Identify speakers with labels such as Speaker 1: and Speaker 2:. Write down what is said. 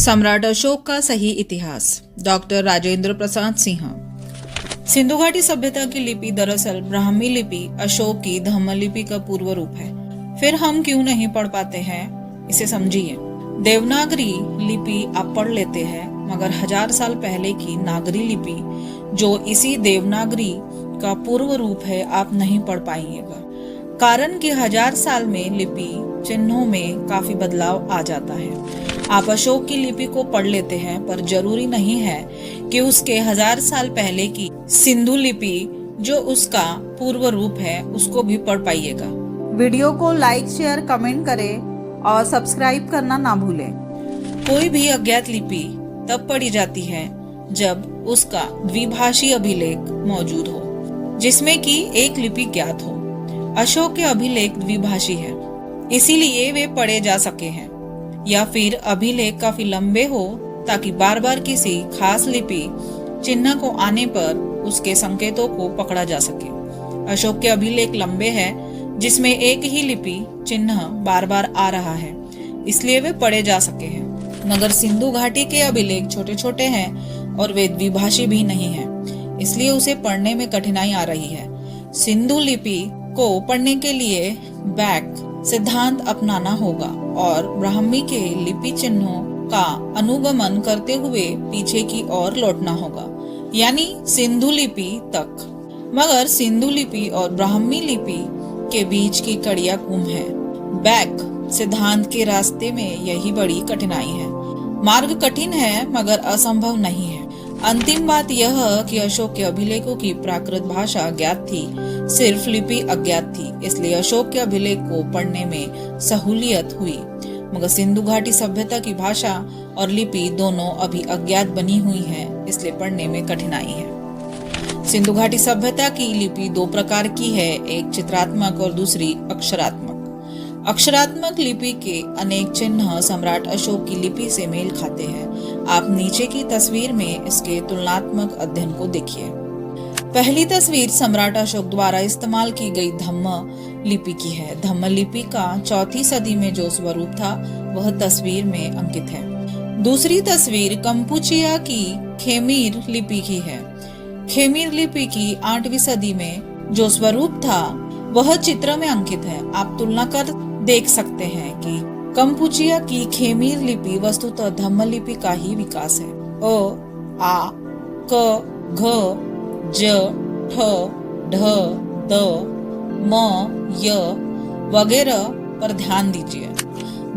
Speaker 1: सम्राट अशोक का सही इतिहास। डॉक्टर राजेंद्र प्रसाद सिंह। सिंधु घाटी सभ्यता की लिपि दरअसल ब्राह्मी लिपि अशोक की धम्म लिपि का पूर्व रूप है। फिर हम क्यों नहीं पढ़ पाते हैं, इसे समझिए। देवनागरी लिपि आप पढ़ लेते हैं, मगर 1000 साल पहले की नागरी लिपि जो इसी देवनागरी का पूर्व रूप है, आप नहीं पढ़ पाइएगा। कारण कि 1000 साल में लिपि चिन्हों में काफी बदलाव आ जाता है। आप अशोक की लिपि को पढ़ लेते हैं, पर जरूरी नहीं है कि उसके 1000 साल पहले की सिंधु लिपि जो उसका पूर्व रूप है उसको भी पढ़ पाइएगा।
Speaker 2: वीडियो को लाइक, शेयर, कमेंट करें और सब्सक्राइब करना ना भूलें।
Speaker 1: कोई भी अज्ञात लिपि तब पढ़ी जाती है जब उसका द्विभाषी अभिलेख मौजूद हो, जिसमें कि एक लिपि ज्ञात हो। अशोक के अभिलेख द्विभाषी है, इसीलिए वे पढ़े जा सके हैं, या फिर अभिलेख काफी लंबे हो ताकि बार बार किसी खास लिपि चिन्ह को आने पर उसके संकेतों को पकड़ा जा सके। अशोक के अभिलेख लंबे हैं, जिसमें एक ही लिपि चिन्ह बार बार आ रहा है, इसलिए वे पढ़े जा सके हैं। मगर सिंधु घाटी के अभिलेख छोटे छोटे हैं और वे द्विभाषी भी नहीं हैं, इसलिए उसे पढ़ने में कठिनाई आ रही है। सिंधु लिपि को पढ़ने के लिए बैक सिद्धांत अपनाना होगा और ब्राह्मी के लिपि चिन्हों का अनुगमन करते हुए पीछे की ओर लौटना होगा, यानी सिंधु लिपि तक। मगर सिंधु लिपि और ब्राह्मी लिपि के बीच की कड़ियां गुम है। बैक सिद्धांत के रास्ते में यही बड़ी कठिनाई है। मार्ग कठिन है मगर असंभव नहीं है। अंतिम बात यह कि अशोक के अभिलेखों की प्राकृत भाषा ज्ञात थी, सिर्फ लिपि अज्ञात थी, इसलिए अशोक के अभिलेख को पढ़ने में सहूलियत हुई। मगर सिंधु घाटी सभ्यता की भाषा और लिपि दोनों अभी अज्ञात बनी हुई है, इसलिए पढ़ने में कठिनाई है। सिंधु घाटी सभ्यता की लिपि दो प्रकार की है, एक चित्रात्मक और दूसरी अक्षरात्मक। अक्षरात्मक लिपि के अनेक चिन्ह सम्राट अशोक की लिपि से मेल खाते हैं। आप नीचे की तस्वीर में इसके तुलनात्मक अध्ययन को देखिए। पहली तस्वीर सम्राट अशोक द्वारा इस्तेमाल की गई धम्म लिपि की है। धम्म लिपि का 4वीं सदी में जो स्वरूप था वह तस्वीर में अंकित है। दूसरी तस्वीर कंपुचिया की खेमीर लिपि की है। खेमीर लिपि की 8वीं सदी में जो स्वरूप था वह चित्र में अंकित है। आप तुलना कर देख सकते हैं कि कंपुचिया की खेमीर लिपि वस्तुतः धम्म लिपि का ही विकास है। अ, आ, क, घ, ज, ठ, ढ, द, म, य वगैरह पर ध्यान दीजिए।